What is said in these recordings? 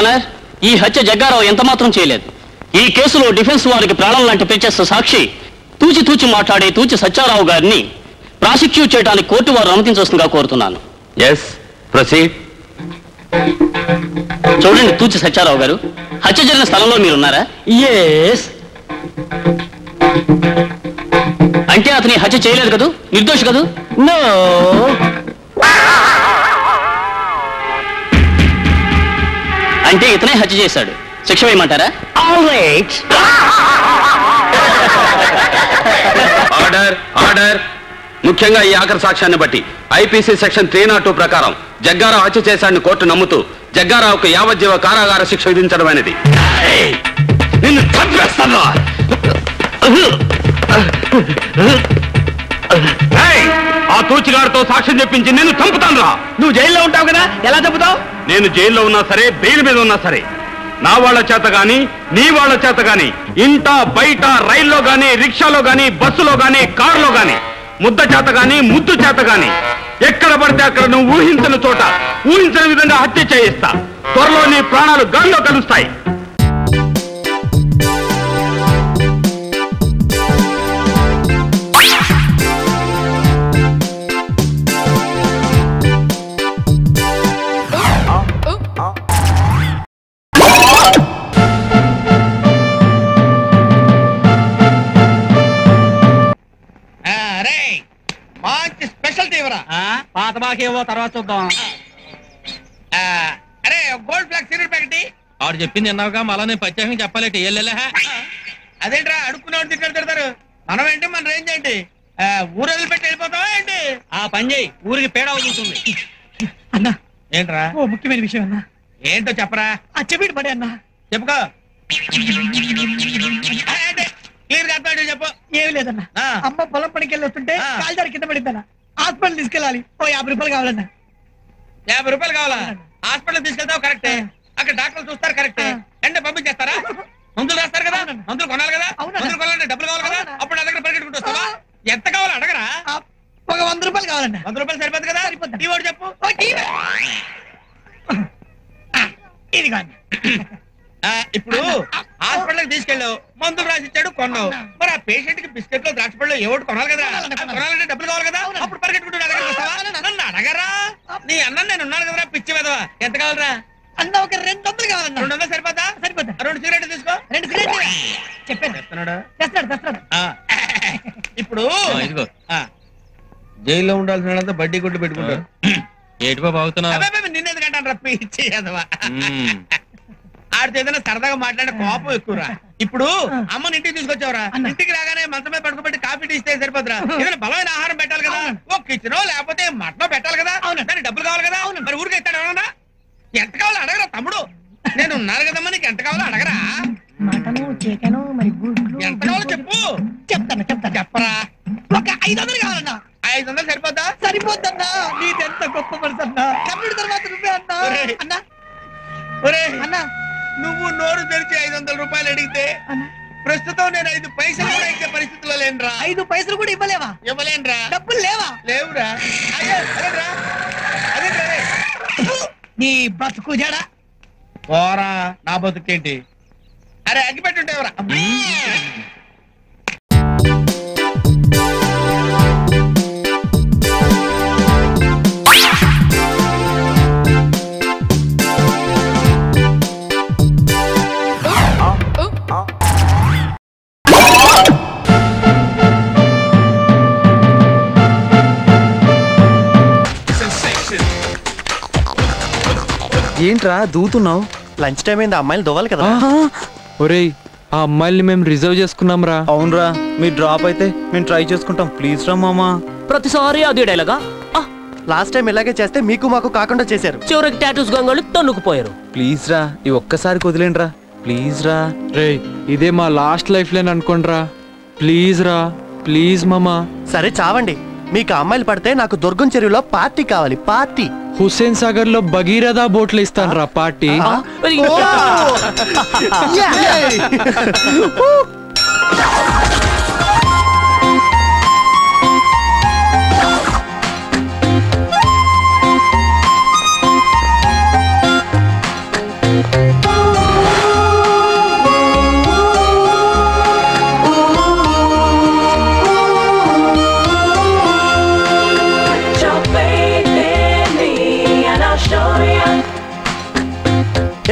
Honour, ఈ హత్య జగ్గారావు ఎంత మాత్రం చేయలేదు. ఈ కేసులో డిఫెన్స్ వారికి ప్రాణం లాంటి ప్రత్యక్ష సాక్షి తూచి తూచి మాట్లాడే తూచి సత్యారావు గారిని ప్రాసిక్యూట్ చేయడానికి కోర్టు వారు అనుమతించవలసిందిగా కోరుతున్నాను. Yes, proceed. చూడండి తూచి సత్యారావు గారు, హత్య జరిగిన స్థలంలో మీరున్నారా? ఎస్. అంటే అతని హత్య చేయలేదు కదూ, నిర్దోషి కదూ? నో. అంటే ఇతనే హత్య చేశాడు, శిక్ష వేయమంటారా? ఆల్రైట్. Order, order. ముఖ్యంగా ఈ ఆఖరి సాక్ష్యాన్ని బట్టి ఐపీసీ సెక్షన్ 302 ప్రకారం జగ్గారావు హత్య చేశాడని కోర్టు నమ్ముతూ జగ్గారావుకు యావజ్జీవ కారాగార శిక్ష విధించడం అనేది. నిన్ను చంపేస్తాను. ఆ తూచిగారితో సాక్ష్యం చెప్పించి నిన్ను చంపుతాను రా. నువ్వు జైల్లో ఉంటావు కదా, ఎలా చంపుతావు? నేను జైల్లో ఉన్నా సరే, బెయిల్ మీద ఉన్నా సరే, నా వాళ్ళ చేత గాని నీ వాళ్ళ చేత గాని ఇంట బయట రైల్లో గాని రిక్షాలో గాని బస్సులో గాని కారులో గాని ముద్ద చేత గాని ముద్దు చేత గాని ఎక్కడ పడితే అక్కడ నువ్వు ఊహించని చోట ఊహించని విధంగా హత్య చేయిస్తా. త్వరలో నీ ప్రాణాలు గాల్లో కలుస్తాయి. మంచి స్పెషల్ తీవరా. పాత బాకేవో తర్వాత చూద్దాం. అరే గోల్డ్ ఫ్లాగ్ సిగరెట్ ప్యాకెట్. ఆడు చెప్పింది అన్నావుగా, మళ్ళా నేను ప్రత్యేకంగా చెప్పాలంటే ఏళ్ళే. అదేంట్రా అడుక్కునేవాడు తిడతారు. మనం ఏంటి, మన రేంజ్ ఏంటి? ఊరు వదిలిపెట్టి వెళ్ళిపోతావా ఏంటి? ఆ పని చేయి, ఊరికి పేడ అవుతుంది. అన్నా ఏంట్రా? ఓ ముఖ్యమైన విషయం అన్నా. ఏంటో చెప్పరా. చెప్పేటి పడే అన్నా. చెప్పుకో. క్లియర్ గా అర్థం చెప్పు. ఏమి లేదన్నా, అమ్మ పొలం పనికి వెళ్ళి వస్తుంటే కాల్దారి కింద పడిందన్నా. హాస్పిటల్ తీసుకెళ్ళాలి, ఓ 50 రూపాయలు కావాలన్నా. 50 రూపాయలు కావాలా? హాస్పిటల్ తీసుకెళ్తావు కరెక్టే, అక్కడ డాక్టర్లు చూస్తారు కరెక్టే, అంటే పంపించేస్తారా? మందులు రాస్తారు కదా, మందులు కొనాలి కదా, మందులు కొనాలంటే డబ్బులు కావాలి కదా, అప్పుడు నా దగ్గర పరిగెట్టుకుంటూ వస్తావా? ఎంత కావాలో అడగరా? ఒక 100 రూపాయలు కావాలన్నా. 100 రూపాయలు సరిపోద్ది కదా? టీ వాడు చెప్పు. ఇది కాదు. ఇప్పుడు హాస్పిటల్ తీసుకెళ్ళావు, మందులు రాసిచ్చాడు, కొన్నావు. మరి ఆ పేషెంట్ కి బిస్కెట్లు ద్రాక్ష పళ్ళు ఏవోటి కొనాలి కదా, కొనాలంటే డబ్బులు కావాలి కదా, అప్పుడు పరిగెట్టుకుంటూ నా దగ్గర వస్తావా? నన్ను అడగరా? నీ అన్న నేను ఉన్నాను కదరా పిచ్చి వెదవా. ఎంత కావాలరా? అన్న ఒక 200 కావాలన్నా. 200 సరిపోతా? సరిపోతా. 2 సిగరెట్లు తీసుకో. 2 సిగరెట్లు చెప్పాను. తెస్తాడు. ఇప్పుడు జైల్లో ఉండాల్సిన వాళ్ళంతా బడ్డీ కొట్టు పెట్టుకుంటారు. ఏటి బాబు అవుతున్నా? నిన్నెందుకంటాను రా పిచ్చి వెదవా. ఆడితో ఏదైనా సరదాగా మాట్లాడే కోపం ఎక్కువరా. ఇప్పుడు అమ్మని ఇంటికి తీసుకొచ్చావురా, ఇంటికి రాగానే మంచం మీద పడుకోబెట్టి కాఫీ టీ ఇస్తే సరిపోతురా? ఏదైనా బలమైన ఆహారం పెట్టాలి కదా, ఓ కిచెనో లేకపోతే మటనో పెట్టాలి కదా, దానికి డబ్బులు కావాలి కదా. మరి ఊరికి ఇస్తాడు ఎవరన్నా? ఎంత కావాలో అడగరా తమ్ముడు, నేను ఉన్నారు కదమ్మా, నీకు ఎంత కావాలో అడగరా? మటను చికెను మరి గుడ్లు ఎంత కావాలో చెప్పు. చెప్తాను చెప్పరా. ఒక 500 కావాలన్నా. 500 సరిపోద్దా? సరిపోద్దన్నా. నీదెంత గొప్ప మనసు అన్నా. కమ్ముడి తర్వాత నువ్వే అన్నా. అన్నా ఒరే అన్నా, నువ్వు నోరు తెరిచి 500 రూపాయలు అడిగితే ప్రస్తుతం నేను 5 పైసలు కూడా ఇచ్చే పరిస్థితిలో లేనురా. 5 పైసలు కూడా ఇవ్వలేవా? ఇవ్వలేనురా. డబ్బులు లేవా? లేవురా. అదేరా నీ బతుకు జడా. పోరా, నా బతుకేంటి? అరే అగ్గి పెట్టుంటేవరా. ఏంట్రా దూతున్నావు? లంచ్ టైం అయింది, అమ్మాయిలు దోవాలి కదా. ఒరేయ్, ఆ అమ్మాయిల్ని మేము రిజర్వ్ చేసుకున్నాం రా. అవునరా, మీరు డ్రాప్ అయితే మేము ట్రై చేసుకుంటాం. ప్లీజ్ రా మామా. ప్రతిసారి అదే డైలాగా? లాస్ట్ టైం ఇలాగే చేస్తే మీకు మాకు కాకుండా చేశారు. చివరికి టాటూస్ గంగళ్ళు తన్నుకుపోయారు. ప్లీజ్ రా, ఈ ఒక్కసారి వదిలేండి రా. ప్లీజ్ రా. రేయ్, ఇదే మా లాస్ట్ లైఫ్ లేని అనుకోండి రా. ప్లీజ్ రా, ప్లీజ్ మామా. సరే చావండి. మీకు అమ్మాయిలు పడితే నాకు దుర్గం చెరువులో పార్టీ కావాలి. పార్టీ. హుస్సేన్ సాగర్ లో భగీరథ బోట్లు ఇస్తాను రా పార్టీ.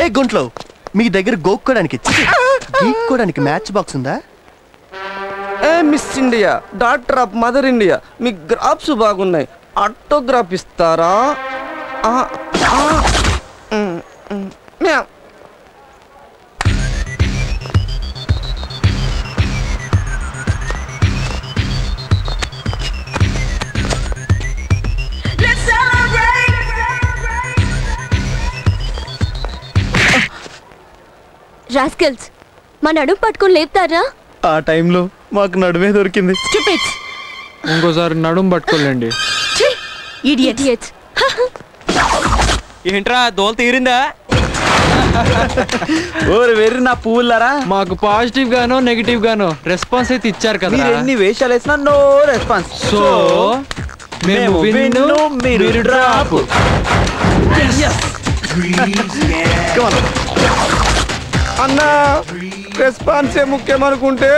ఏ గుంట్లో మీ దగ్గర గోక్కోడానికి గీక్కోడానికి మ్యాచ్ బాక్స్ ఉందా? ఏ Miss India, doctor of mother India, మీ గ్రాఫ్స్ బాగున్నాయి, ఆటోగ్రాఫ్ ఇస్తారా? రాస్కెల్స్, మా నడుము పట్టుకొని లేపుతారా? ఆ టైంలో మాకు నడుమే దొరికింది. ఇంకోసారి నడుము పట్టుకోలేండి. ఇడియట్స్. ఏంట్రా దోల తీరిందా? ఓరు వెర్రి నా పువ్వులారా, మాకు పాజిటివ్ గానో నెగిటివ్ గానో రెస్పాన్స్ అయితే ఇచ్చారు కదా. ఎన్ని వేషాలు వేసినా నో రెస్పాన్స్. సో మేము విన్ను, మీరు డ్రాప్. అన్నా రెస్పాన్సే ముఖ్యం అనుకుంటే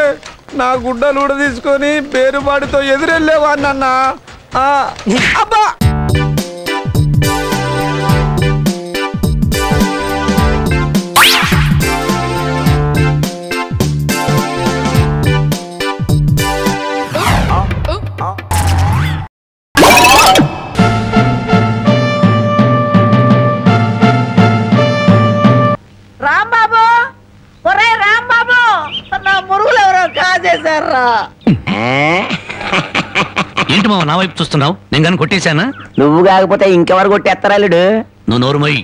నా గుడ్డలు కూడా తీసుకొని పేరుబాటుతో ఎదురెళ్ళేవాడినన్నా. అబ్బా రాంబాబు, ఒరే రాంబాబు, నా మురుగులు ఎవరో కాజేశారా? ఏంటి మావ నా వైపు చూస్తున్నావు? నేను కానీ కొట్టేశానా? నువ్వు కాకపోతే ఇంకెవరు కొట్టేస్తారాలుడు? నువ్వు నోరు మొయ్యి.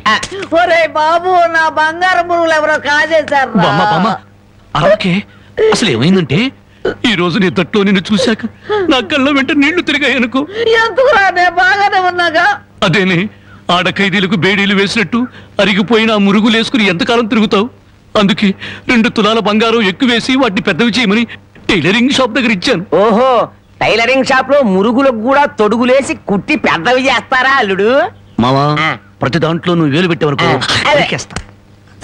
ఒరే బాబు, నా బంగారు మురుగులు ఎవరో కాజేశారా? అలాగే అసలు ఏమైందంటే ఈ రోజు నీ తట్లో నిన్ను చూశాక నా కళ్ళ వెంట నీళ్లు తిరిగాయనుకో. ఎందుకురా, నేను బాగానే ఉన్నాగా. అదేనే, ఆడ ఖైదీలకు బేడీలు వేసినట్టు అరిగిపోయిన ఆ మురుగులు వేసుకుని ఎంతకాలం తిరుగుతావు? అందుకే 2 తులాల బంగారం ఎక్కువేసి వాటిని పెద్దవి చేయమని టైలరింగ్ షాప్ దగ్గర ఇచ్చాను. ఓహో, టైలరింగ్ షాప్ లో మురుగులకు కూడా తొడుగులేసి కుట్టి పెద్దవి చేస్తారా అల్లుడు? మావా, ప్రతి దాంట్లో నువ్వు వేలు పెట్టావనుకో.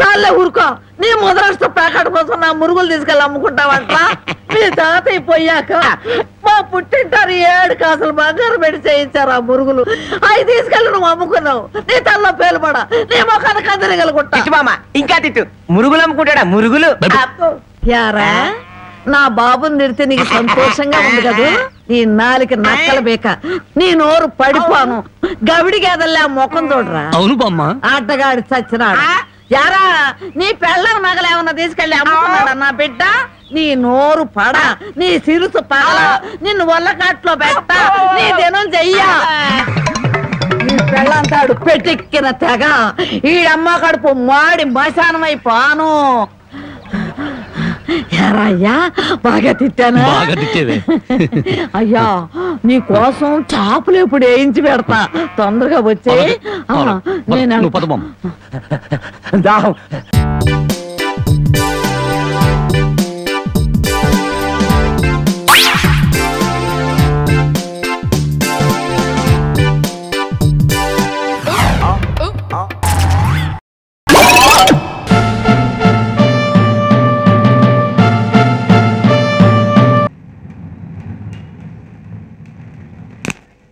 చాలే ఊరుకో. నీ మొదలస్త ప్యాకెట్ కోసం నా మురుగులు తీసుకెళ్ళి అమ్ముకుంటావంట. మీ తాతయ్య పోయాక మా పుట్టింటారు 7 కాసులు బంగారం పెట్టి చేయించారు ఆ మురుగులు. అవి తీసుకెళ్ళి నువ్వు అమ్ముకున్నావు. నీ తల్లో పేలుపడ, నీ మొఖాన్ని కందరగలుగుంటా. ఇంకా తిట్టు, మురుగులు అమ్ముకుంటాడా? మురుగులు యారా, నా బాబుని తిడితే నీకు సంతోషంగా ఉంది కదా? నీ నాలికి నక్కల బేక, నీ నోరు పడిపోను. గవిడి గేదల్లా ముఖం చూడరా. అవును బామ్మ. ఆటగాడి చచ్చినాడు. యారా, నీ పెళ్ళం నగలేమన్నా తీసుకెళ్ళి అమ్ముకున్నాడా నా బిడ్డ? నీ నోరు పడ, నీ సిరుసు పగల, నిన్ను వల్లకాట్లో పెట్ట, నీ దినం చెయ్యా. నీ పెళ్ళంతాడు పెట్టెక్కిన తెగ, ఈడమ్మ కడుపు మాడి మశానమైపోను. అయ్యా, బాగా తిట్టానా? బాగా తిట్టేవే. అయ్యా, నీ కోసం చాపులు ఎప్పుడు వేయించి పెడతా. తొందరగా వచ్చే. నేను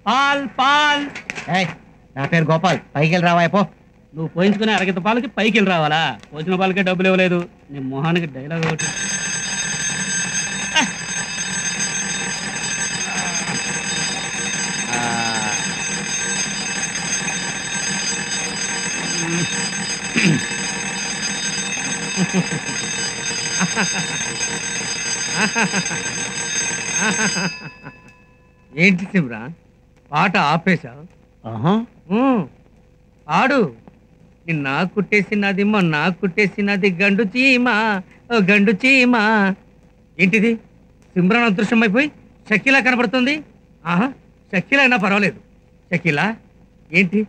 పాల్ పాల్. నా పేరు గోపాల్, పైకి వెళ్ళి రావాయపో. నువ్వు పోయించుకునే అరగత పాలకి పైకి వెళ్ళి రావాలా? పోసిన పాలకే డబ్బులు ఇవ్వలేదు. నీ మొహానికి డైలాగ్ ఒకటి. ఏంటి సిమ్రా, పాట ఆపేశావు? ఆడు. నిన్న కుట్టేసినది మొన్న కుట్టేసినది గండు చీమా, గండు చీమా. ఏంటిది? సిమ్రాన్ అదృశ్యం అయిపోయి షకీలా కనబడుతుంది. ఆహా, షకీలా అయినా పర్వాలేదు. షకీలా, ఏంటి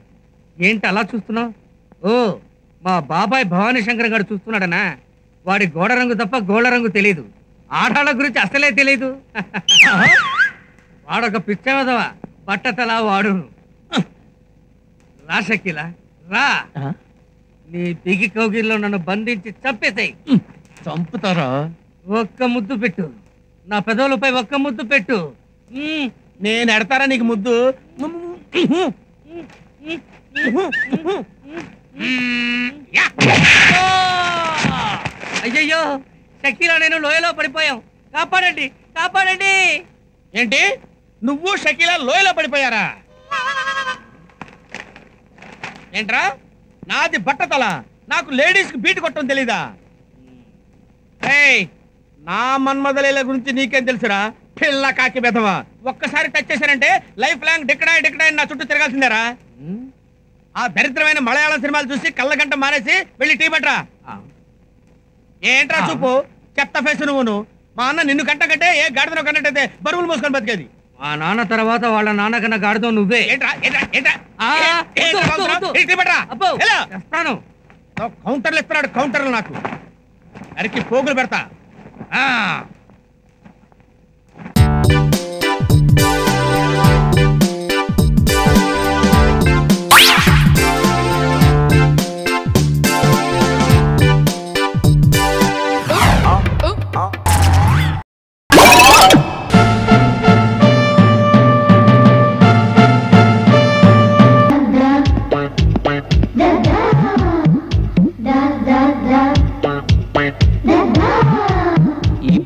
ఏంటి అలా చూస్తున్నావు? ఓ, మా బాబాయ్ భవానీ శంకర్ గారు చూస్తున్నాడనా? వాడి గోడ రంగు తప్ప గోళ్ళ రంగు తెలీదు. ఆడాళ్ళ గురించి అసలే తెలీదు. వాడొక పిచ్చవదవా, బట్టతలా వాడు. రా షకీలా, రా. నీ బిగి కౌగిల్లో నన్ను బంధించి చంపేసాయి. చంపుతారా? ఒక్క ముద్దు పెట్టు, నా పెదవులపై ఒక్క ముద్దు పెట్టు. నేను ఎడతారా నీకు ముద్దు? అయ్యయ్యో షకీలా నేను లోయలో పడిపోయాం, కాపాడండి కాపాడండి. ఏంటి నువ్వు షకీలా లోయలో పడిపోయారా? ఏంట్రా నాది బట్టతల, నాకు లేడీస్ కి బీట్ కొట్టడం తెలీదా? నా మన్మదలీల గురించి నీకేం తెలుసురా పిల్ల కాకి బెదవా? ఒక్కసారి టచ్ చేశారంటే లైఫ్ లాంగ్ డిక్కడాయి నా చుట్టూ తిరగాల్సిందేరా. ఆ దరిద్రమైన మలయాళం సినిమాలు చూసి కళ్ళగంట మానేసి వెళ్ళి టీ పట్రా. ఏంట్రా చూపు చెత్త ఫేస్ నువ్వును. మా అన్న నిన్ను కంటే ఏ గాడిదనో కన్నట్టయితే బరువులు మోసుకొని బతికేది. మా నాన్న తర్వాత వాళ్ళ నాన్న కన్నా గాడితో నువ్వే. కౌంటర్లు ఇస్తున్నాడు, కౌంటర్లు నాకు అరికి పోగులు పెడతా.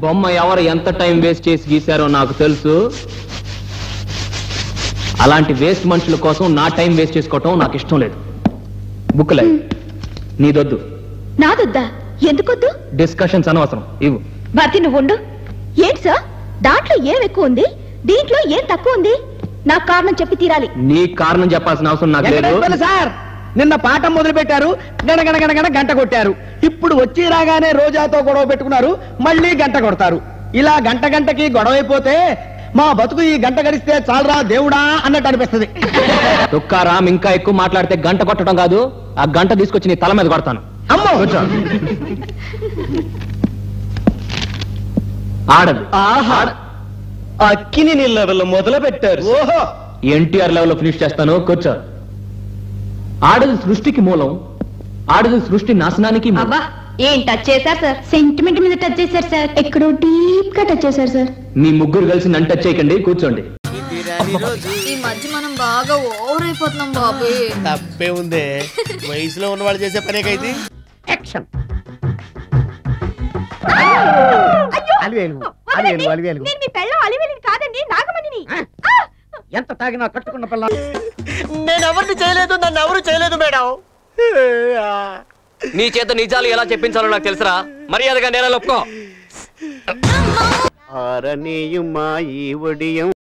బొమ్మ ఎవరు ఎంత టైం వేస్ట్ చేసి గీశారో నాకు తెలుసు. అలాంటి వేస్ట్ మనుషుల కోసం నా టైం వేస్ట్ చేసుకోవటం నాకు ఇష్టం లేదు. బుక్లే నీదొద్దు. నాదొద్దా? ఎందుకొద్దు? డిస్కషన్స్ అనవసరం, ఇవ్వు. భర్తీ నువ్వు ఉండు. ఏంటి సార్ దాంట్లో ఏం ఎక్కువ ఉంది, దీంట్లో ఏం తక్కువ ఉంది? నాకు కారణం చెప్పి తీరాలి. నీ కారణం చెప్పాల్సిన అవసరం నాకు లేదు సార్. నిన్న పాఠం మొదలు పెట్టారు, గణగణగణగణ గంట కొట్టారు. ఇప్పుడు వచ్చి రాగానే రోజాతో గొడవ పెట్టుకున్నారు, మళ్ళీ గంట కొడతారు. ఇలా గంటకి గొడవ అయిపోతే మా బతుకు ఈ గంట గడిస్తే చాలరా దేవుడా అన్నట్టు అనిపిస్తుంది. తుక్కారాం ఇంకా ఎక్కువ మాట్లాడితే గంట కొట్టడం కాదు, ఆ గంట తీసుకొచ్చి నీ తల మీద కొడతాను. అమ్మో ఆడదు. అక్కిని నీ లెవెల్ మొదలు పెట్టారు. ఓహో ఎన్టీఆర్ లెవెల్ ఫినిష్ చేస్తాను, కూర్చో. ఆడది సృష్టికి మూలం, ఆడది సృష్టి నాశనానికి మూలం. ఏం టచ్ చేశారు సార్? సెంటిమెంట్ మీద టచ్ చేశారు సార్, ఎక్కడో డీప్ గా టచ్ చేశారు సార్. మీ ముగ్గురు కలిసి నన్ను టచ్ చేయకండి, కూర్చోండి. ఈ మధ్య మనం బాగా ఓవర్ అయిపోతున్నాం బాబు. తప్పే ఉందే, వయసులో ఉన్న వాళ్ళు చేసే పనేకైతే. కాదండి నాగమణిని. ఎంత తాగినా కట్టుకున్న పిల్ల. నేను ఎవరిని చేయలేదు, నన్ను ఎవరు చేయలేదు మేడం. నీ చేత నిజాలు ఎలా చెప్పించాలో నాకు తెలుసురా, మర్యాదగా నేల ఒప్పుకో. ఆరనీయుమా ఈ ఒడియం